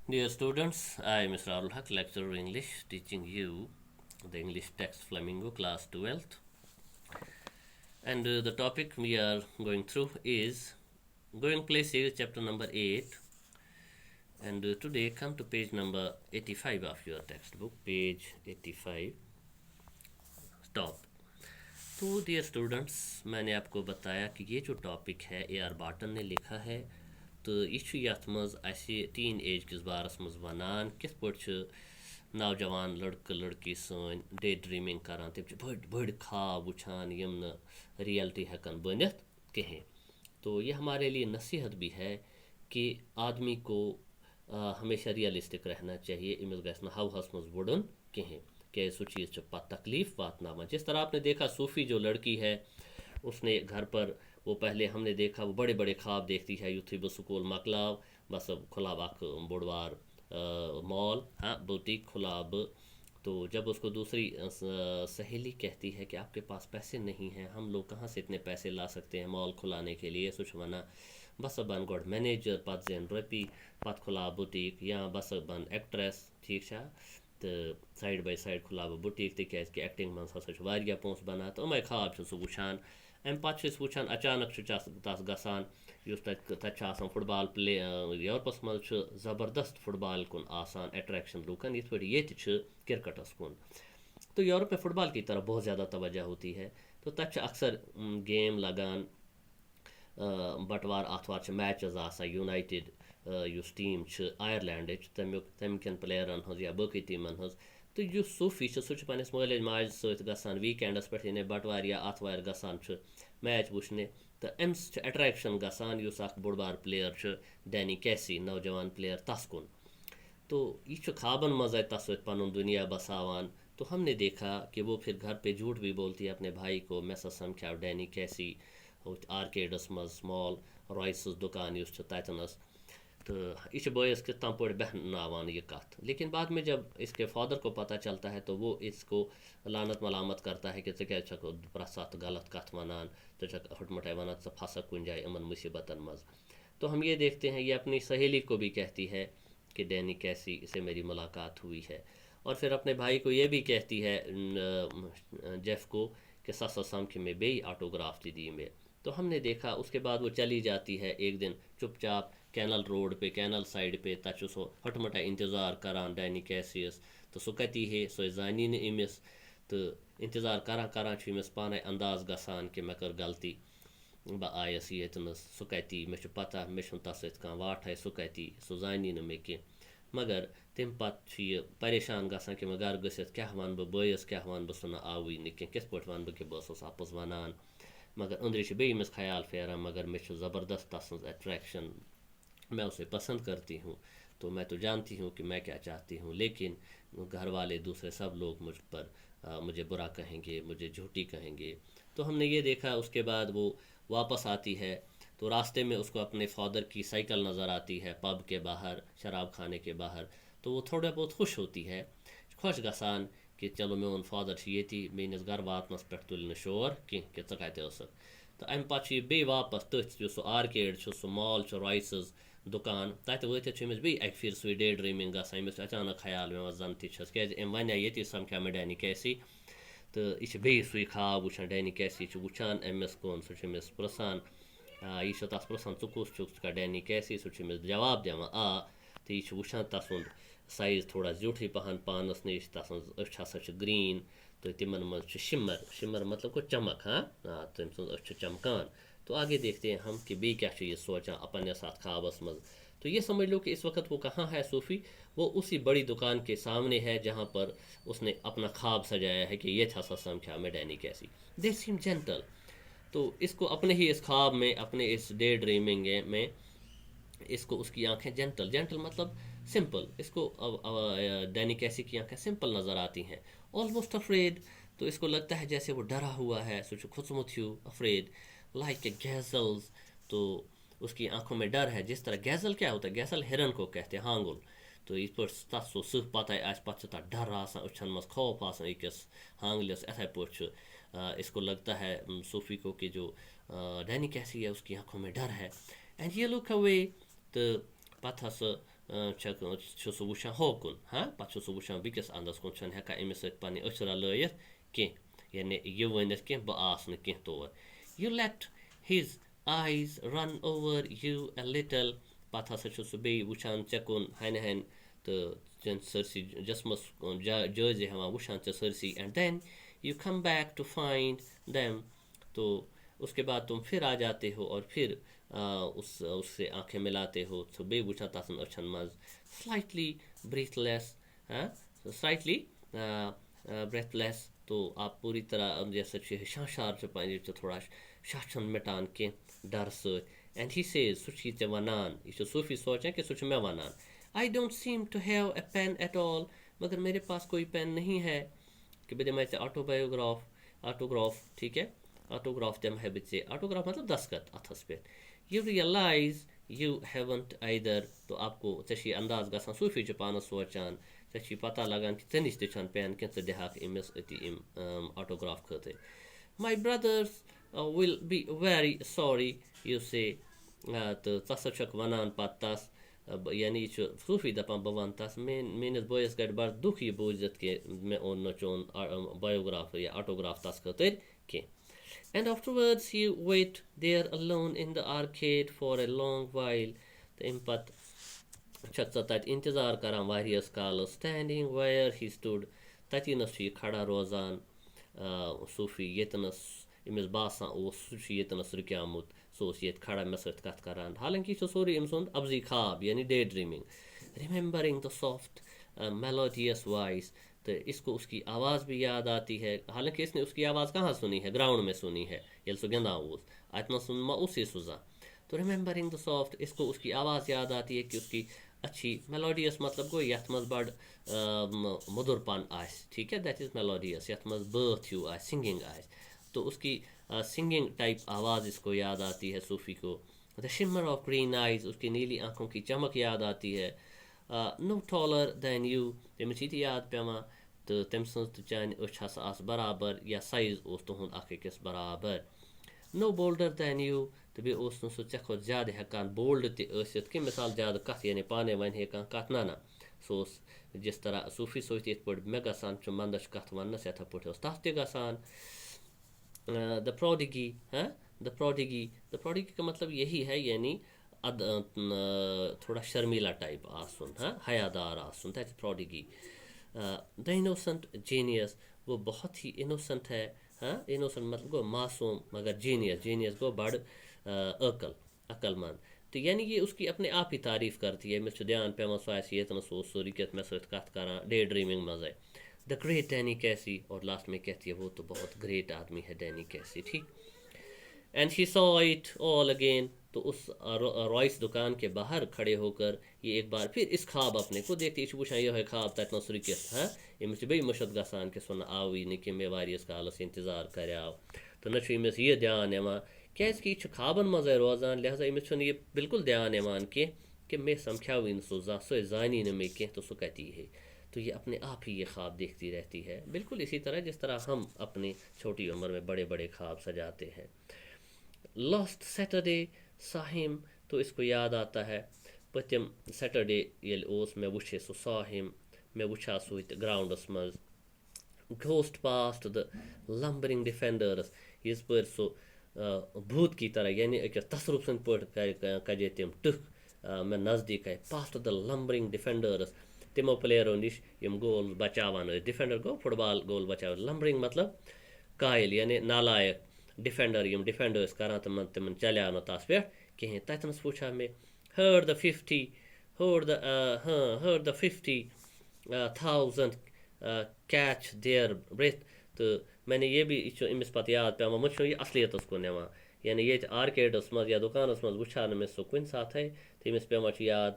Dear students, I am Mr. Arul Haq, lecturer English, teaching you the English text Flamingo, class 12th. And the topic we are going through is Going Places, chapter number 8. And today come to page number 85 of your textbook, page 85. Stop. तो dear students, मैंने आपको बताया कि ये जो topic है AR. Barton ने लिखा है, तो यह मज 3 एज किस बारस मज वनान किस पे नौजवान लड़के लड़की सन डे ड्रीमिंग करान, तम बड़ बड़ ख्वाब वुछान यम न रियलिटी हेकन बनित कहें। तो ये हमारे लिए नसीहत भी है कि आदमी को हमेशा रियलिस्टिक रहना चाहिए, इमिस गस हवस मज वुड़न कहें कि सो चीज़ पत तकलीफ वातना। जिस तरह आपने देखा सूफ़ी जो लड़की है उसने घर पर वो पहले हमने देखा वो बड़े बड़े ख्वाब देखती है, युथी बस स्कूल मकलाव बस खुला अख बुढ़वार मॉल हाँ बुटीक खुला अब। तो जब उसको दूसरी सहेली कहती है कि आपके पास पैसे नहीं हैं, हम लोग कहाँ से इतने पैसे ला सकते हैं मॉल खुलाने के लिए, सुच वना बस बन गोड मैनेजर पत जेन रपी पत खुला बुटीक या बस बन एक्ट्रेस ठीक है। तो साइड बाय साइड खुला बुटीक तिकाज कि एक्टिंग मन हसा पोस बना तो अमे ख्वाब सह वुछान। अम पे वुछान अचानक तस गसान तत फुटबॉल प्ले यूरोपस मज ज़बरदस्त फुटबॉल कुन आसान अट्रैक्शन लूकन ये पे क्रिकेटस कुन। तो यूरोप में फुटबॉल की तरफ बहुत ज़्यादा तवज्जो होती है, तो तत अक्सर गेम लगान बटवार आथवार मैचज आसान यूनाइटेड युस टीम आयरलैंड तमिकन प्लेयरन हज या बकी टीमन हज। तो युस सूफी सह पन्निस मालिज माज सत गसान वीकेंडस पे यानी बटवार या आथवार गसान मैच वुचने। तो अम्स अट्रैक्शन गसान युस अख बोड़ बार प्लेयर डैनी कैसी नौजवान प्लेयर तस कुन। तो यह ख्वाबन मज तस पन दुनिया बसावान। तो हमने देखा कि वो फिर घर पे झूठ भी बोलती है अपने भाई को, मैं समझा डैनी कैसी आर्केडस मज मॉल रॉयस दुकान युस ततनस। तो यह बयस कि तम पे बहनावान ये कथ, लेकिन बाद में जब इसके फादर को पता चलता है तो वो इसको लानत मलामत करता है कि क्या प्रसाद गलत कथ वनान तो हटमटे वन फंसक कुन जाए अमन मुसीबतन मज। तो हम ये देखते हैं ये अपनी सहेली को भी कहती है कि डैनी कैसी से मेरी मुलाकात हुई है, और फिर अपने भाई को ये भी कहती है जेफ को कि ससा समखी में बे ऑटोग्राफ दी में। तो हमने देखा उसके बाद वो चली जाती है एक दिन चुपचाप कैनल रोड पे कैनल साइड पे तच सो हटमटा इंतज़ार करान डैनी कैसियस। तो सो कती है सो जानी न अमिस, तो इंतज़ार करा करा अमिस पाने अंदाज गसान कि मैं कर गलती बह आयस येतनस सो कती मे पता मे तस कह वाट है सो कती सो जानी न मे कह। मगर तम पे परेशान गसान कि मैं घर गसित क्या वन बह बयस क्या वन बह सो न आवी न कह किस पे वन बह कि बस अपोज वनान। मगर अंदर बेमिस ख्याल फेरान मगर मे ज़बरदस्त तस अट्रैक्शन, मैं उसे पसंद करती हूँ। तो मैं तो जानती हूँ कि मैं क्या चाहती हूँ, लेकिन घर वाले दूसरे सब लोग मुझ पर मुझे बुरा कहेंगे, मुझे झूठी कहेंगे। तो हमने ये देखा उसके बाद वो वापस आती है तो रास्ते में उसको अपने फादर की साइकिल नज़र आती है पब के बाहर शराब खाने के बाहर। तो वो थोड़ा बहुत खुश होती है, खुश गसान कि चलो मे फादर ये मेनिस घर वातनस पे तुल शोर कह कि कत। तो अम पे बे वापस तथ सो आर्केड सो मॉल रॉयस दुकान तत वथित बे अक फिर सो डे ड्रीमिंग गसान अमिस अचानक ख्याल मे जन तस क्या वन ये समझा मे डैनी कैसी। तो यह बे सू ख्वाब वुचान डैनी कैसी वुचान अमिस कुन सो प्रसान यह तस प्रसान चु कुस छुक डैनी कैसी सो जवाब दिवान आ। तो यह वुचान तसुंद साइज थोड़ा ज्यूठी पहन पानस नश तस अच हसा ग्रीन। तो तिमन मज शिमर शिमर मतलब को चमक हाँ तम सज चमकान। तो आगे देखते हैं हम कि बे क्या ये सोचा अपन साथ ख्वाबस मज। तो ये समझ लो कि इस वक्त वो कहाँ है सूफ़ी, वो उसी बड़ी दुकान के सामने है जहाँ पर उसने अपना ख्वाब सजाया है कि ये था समझा मैं डैनी कैसी। दे सीम जेंटल। तो इसको अपने ही इस ख्वाब में अपने इस डे ड्रीमिंग में इसको उसकी आंखें जेंटल जेंटल मतलब सिंपल, इसको डैनी कैसी की आंखें सिंपल नज़र आती हैं। ऑलमोस्ट अफ्रेड, तो इसको लगता है जैसे वो डरा हुआ है, सोचो खुशमुथ्यू अफ्रेड लाइक ए गैजल्स। तो उसकी आंखों में डर है। जिस तरह गैजल क्या होता है, गैजल हिरन को कहते हैं हांगुल। तो इस पर सो सह पता पे डर अछन मज खौफ अकिस हांगलिस इथे पे इसको लगता है सूफी को कि जो डैनी कैसी है उसकी आंखों में डर है। एंड ये लुक अवे तो पत सह वुचान होकुन हाँ पे सह वुचान बिकिस अंदस कुन हेकान अमिस सत पन्नि अच रलयित कह यानी यह वनित कह बह आस न कह तौर you let his eyes run over you a little पत हसा सह बे वुचान चे कुन हन हन तो चन सरसी जसमस जायजे हवा वुचान चे सरसी and then you come back to find them तो उसके बाद तुम फिर आ जाते हो और फिर उससे आंखें मिलाते हो तो बे वुचान तसन अछन मज स्लाइटली ब्रीथलेस स्लाइटली ब्रेथलेस तो आप पूरी तरह जैसे शाशार थोड़ा शाशन मिटान के डर सत एंड ही सेज सह वनान यह सूफी सोचान कि सह मे वनान I don't seem to have a pen at all मगर मेरे पास कोई पेन नहीं है कि बे दिमा ऑटोग्राफ ठीक है ऑटोग्राफ दिमा है बे ऑटोग्राफ मतलब दस्तखत अथस पे you realise you haven't either तो आपको चे अंदाज गसान सूफी पान सोचान चे पता लगान कि ऐ नश तन पेन कह दिहाक अमिस अति ऑटोग्राफ खतर माई brothers will be very sorry you say तो तस वनान पत तस यानी यह सूफी दपान बह वन तस मेनिस बस गड बड़ दुख यह बूजित कि मे ओन न चोन बायोग्राफ या ऑटोग्राफ तस खतर कह and afterwards you wait there alone in the arcade for a long while तो अम पत तत इंतजार करान वारियस काल standing where he stood ततीनस यह खड़ा रोजान सूफी यतनस अमिस बासान सह यतनस रुक्यामुत सह ये खड़ा मे सत कथ करान हालांकि यह सोरे अम सुंद अब्जी ख्वाब यानी day dreaming remembering the soft melodious voice तो इसको उसकी आवाज़ भी याद आती है हालांकि इसने उसकी आवाज़ कहाँ सुनी है ग्राउंड में सुनी है ये सह गिंदा अतना सुन मा उसी सुजा तो रिमेंबरिंग द सॉफ्ट इसको उसकी आवाज़ याद आती है कि उसकी अच्छी मेलोडियस मतलब गो यथ मज बड़ मधुरपन आस ठीक है दैट इज़ मेलोडियस यथ मज बर्थ यू आस सिंगिंग आस तो उसकी सिंगिंग टाइप आवाज़ इसको याद आती है सूफ़ी को the shimmer of green eyes उसकी नीली आंखों की चमक याद आती है नो टॉलर दैन यू तमिस ये याद पेवान तो तम सज चान अच हसा आस बराबर या साइज उस तुहद अकिस बराबर नो बोल्डर दैन यू तो बे उस सह चे खुद ज़्यादा हेकान बोल्ड तसित कि मिसाल ज़्यादा कथ यानी पाने वन हे कथ ना सह जिस तरह सूफी सोच ये पे मे गसान मंदच कथ वनस यथा पे तथ तसान द प्रोडिगी द प्रोडिगी का मतलब यही है यानी थोड़ा शर्मीला टाइप आसन हयादार आसन that prodigy the innocent genius वो बहुत ही इनोसेंट है इनोसेंट मतलब गो मासूम मगर जीनियस गो बड़ अक्लमंद तो यानी ये उसकी अपने आप ही तारीफ करती है मे ध्यान पे ये सोरिकत मे सत कथ करान डे ड्रीमिंग मज़े द ग्रेट डैनी कैसी और लास्ट में कहती है वो तो बहुत ग्रेट आदमी है डैनी कैसी ठीक and she saw it all again तो उस रॉयस दुकान के बाहर खड़े होकर ये एक बार फिर इस ख्वाब अपने को देखती वुचान यह ख्वाब तथन रुकित अमिस बे मुशद गसान कि सुन आव न कि मे वारियस कालस इंतजार कराव तो न अमिस यह ध्यान यवान क्या ख्वाबन मजे रोजान लिहाजा अमिस ये बिल्कुल ध्यान यवान कि मे समख्याव सह जानी न मे कह तो सह कती है तो ये अपने आप ही ये ख्वाब देखती रहती है बिल्कुल इसी तरह जिस तरह हम अपनी छोटी उम्र में बड़े बड़े ख्वाब सजाते हैं लास्ट सैटरडे साहिम तो इसको याद आता है पतिम सैटरडे ये मे वुचे सह साहिम मे वुचा सह ग्राउंडस मज ghost past the lumbering defenders इस पर सह भूत की तरह यानी एक तसरुफ सन पे कजे तम टुक मे नज़दीक आए पास्ट द लंबरिंग डिफेंडर्स तमो प्लेयरों नश गोल बचावान डिफेंडर गो फुटबॉल गोल बचाव लंबरिंग मतलब कायल यानी नालायक डिफेंडर डिफेंडर्स करान तमन चलिया नो तस पे कहें तथनस वुचा मे heard the 50,000 catch their breath तो मैंने ये भी अमिस पे याद पे मुझे ये असलियत को नवान यानी ये आर्केडस मज या दुकानस मज वुचान मे सह कुन साथ तो अमिस पे याद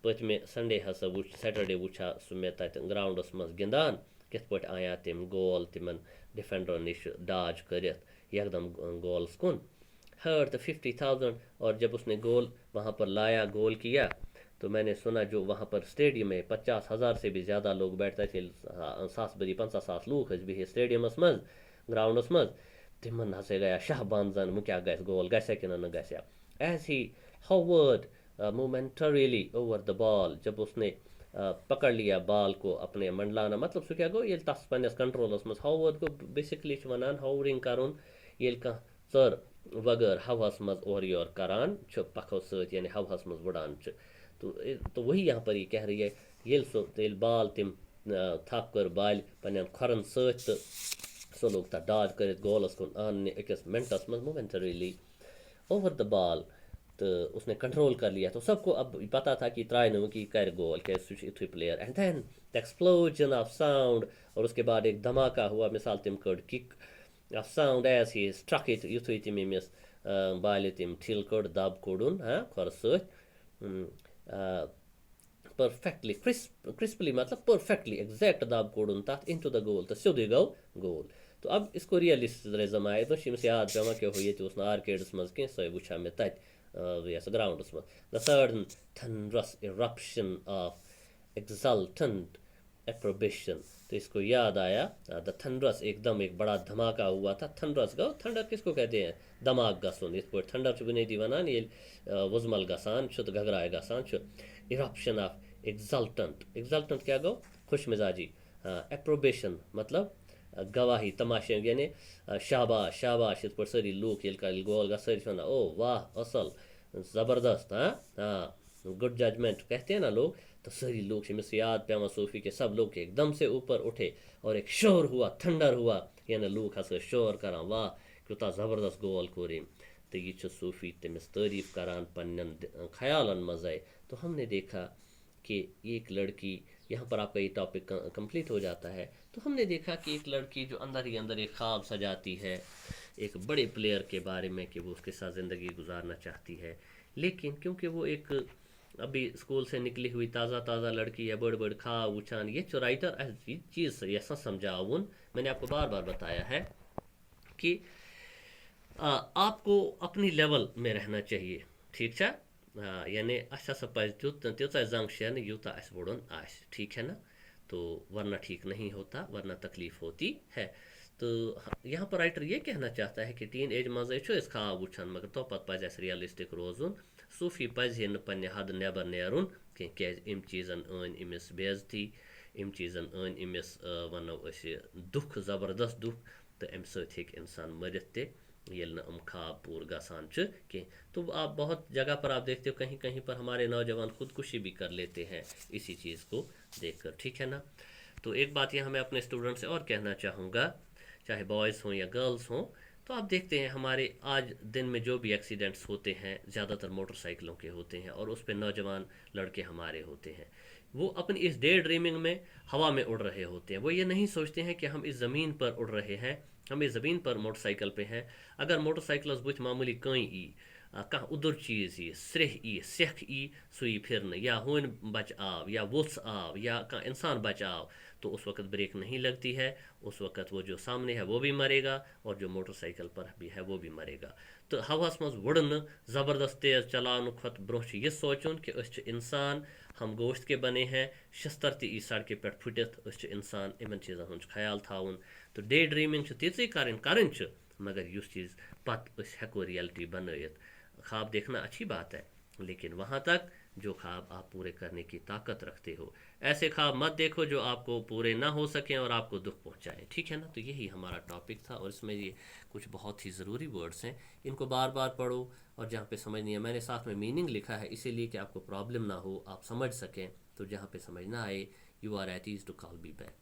पतमे संडे हसा सैटरडे वुचा सह मे तत ग्राउंडस मज गिंदान कित पे आया तम गोल तिमन डिफेंडर नश डाज कर एकदम गोल्स कुन हर्ड द 50,000 और जब उसने गोल वहाँ पर लाया गोल किया तो मैंने सुना जो वहाँ पर स्टेडियम में 50,000 से भी ज़्यादा लोग बैठते थे 50,000 लोग भी स्टेडियमस मज ग्राउंडस मज तिमन हसे गया शाह बानजन मुक्या गस गोल गसे कि न गसा as he hovered momentarily over the ball, जब उसने पकड़ लिया बॉल को अपने मंडलाना, मतलब सह क्या गो ये तस पन्नस कंट्रोलस मज हावर गो बेसिकली वनान हावरिंग करुन ये कह चर वगैर हवास मज और योर करान पखो सत यानी हवास मज उड़ान। तो वही यहाँ पर ये कह रही है ये बाल तम थप कर बाल पन्न खोरन सत तो सो लोग तथ डॉज कर गोलस कुन आन अकिस मिनटस मज मोमेंटरीली ओवर द बॉल। तो उसने कंट्रोल कर लिया, तो सबको अब पता था कि त्रायन की कर गोल क्या इथु player and then the explosion of sound, और उसके बाद एक धमाका हुआ, मिसाल तम कड़ kick off sound as he struck it युथु तम यमिस बाल तम ठिल कड़ दब कोड़ुन खोर सत perfectly crisply मतलब परफेक्टली एग्जैक्ट दाब कोड़ुन तथ इनटू द गोल तो सिद्ध गो गोल। तो अब इसको रियलिज्म आए तो शिमस याद पे क्या हो ये आर्केड्स मज कह सो वुचा मे तत यस ग्राउंडस मज the sudden thunderous eruption of exultant approbation. तो इसको याद आया द थंडरस एकदम एक बड़ा धमाका हुआ था। थंडरस गो थंडर किसको कहते हैं दमाग गसन इस पर थंडर बुनियादी वनान ये वजमल गसान घगराए गसान इरप्शन ऑफ एग्जल्टेंट क्या गो खुश मिजाजी। एप्रोबेशन मतलब गवाही तमाशे यानी शाबाश शाबाश इत सारी लूक ये गोल ग सारी वन ओ वाह असल ज़बरदस्त हाँ गुड जजमेंट कहते हैं ना लोग। तो सारी लोग से याद पेवा सूफी के सब लोग एकदम से ऊपर उठे और एक शोर हुआ थंडर हुआ यानी लोग हस शोर करा वाह क्यूता ज़बरदस्त गोल कोरिम। तो ये सूफी तमिस तारीफ करान पन्न ख्यालन मज़े। तो हमने देखा कि एक लड़की, यहाँ पर आपका ये टॉपिक कंप्लीट हो जाता है। तो हमने देखा कि एक लड़की जो अंदर ही अंदर एक ख्वाब सजाती है एक बड़े प्लेयर के बारे में कि वो उसके साथ ज़िंदगी गुजारना चाहती है, लेकिन क्योंकि वो एक अभी स्कूल से निकली हुई ताज़ा ताज़ा लड़की है बड़ बड़ खा उछान ये राइटर चीज़ ऐसा समझाउन। मैंने आपको बार बार बताया है कि आपको अपनी लेवल में रहना चाहिए, ठीक है यानी अच्छा पज त्यूत जंग शन यूता अस बुड़न आस, ठीक है ना। तो वरना ठीक नहीं होता, वरना तकलीफ होती है। तो यहाँ पर राइटर ये कहना चाहता है कि टीन एज मज इस ख्वाब वुचान मगर तो पत पज अस रियलिस्टिक रोजुन। सूफी पज न पन्ने हद नेबर नेरुन क्या इम चीज़न अन इमिस बेजती, इम चीज़न अन इमिस वनो दुख ज़बरदस्त दुख। तो अम सत इंसान मरित ते ये ख्वाब पूर गसान कह। तो आप बहुत जगह पर आप देखते हो कहीं कहीं पर हमारे नौजवान खुदकुशी भी कर लेते हैं इसी चीज़ को देखकर, ठीक है ना। तो एक बात यह मैं अपने स्टूडेंट से और कहना चाहूँगा, चाहे बॉयज़ हों या गर्ल्स हों, तो आप देखते हैं हमारे आज दिन में जो भी एक्सीडेंट्स होते हैं ज़्यादातर मोटरसाइकिलों के होते हैं और उस पर नौजवान लड़के हमारे होते हैं। वो अपनी इस डे ड्रीमिंग में हवा में उड़ रहे होते हैं। वो ये नहीं सोचते हैं कि हम इस ज़मीन पर उड़ रहे हैं, हम इस ज़मीन पर मोटरसाइकिल पे हैं। अगर मोटरसाइकिल बुथ मामूली कई ई कह उदर चीज़ यी स्रेह ई सेख ई सु यी फिरन या होन बच आव या वुस आव या कह इंसान बच आव, तो उस वक्त ब्रेक नहीं लगती है, उस वक्त वो जो सामने है वो भी मरेगा और जो मोटरसाइकिल पर भी है वो भी मरेगा। तो हवास मज वुड़न ज़बरदस्त तेज़ चलान खुद ब्रोह यह सोचुन कि इंसान हम गोश्त के बने हैं, शस्तर ती सड़कें पे फुटित इंसान इन चीज़न हूँ ख्याल थाउन। तो डे ड्रीमिंग तीसरी करन मगर युस चीज़ पत हेको रियलिटी बनयत। ख्वाब देखना अच्छी बात है, लेकिन वहाँ तक जो ख्वाब आप पूरे करने की ताकत रखते हो। ऐसे ख्वाब मत देखो जो आपको पूरे ना हो सकें और आपको दुख पहुँचाएं, ठीक है ना। तो यही हमारा टॉपिक था और इसमें ये कुछ बहुत ही ज़रूरी वर्ड्स हैं, इनको बार बार पढ़ो और जहाँ पे समझ नहीं है मैंने साथ में मीनिंग लिखा है इसीलिए कि आपको प्रॉब्लम ना हो, आप समझ सकें। तो जहाँ पे समझ ना आए you are at ease to call be back.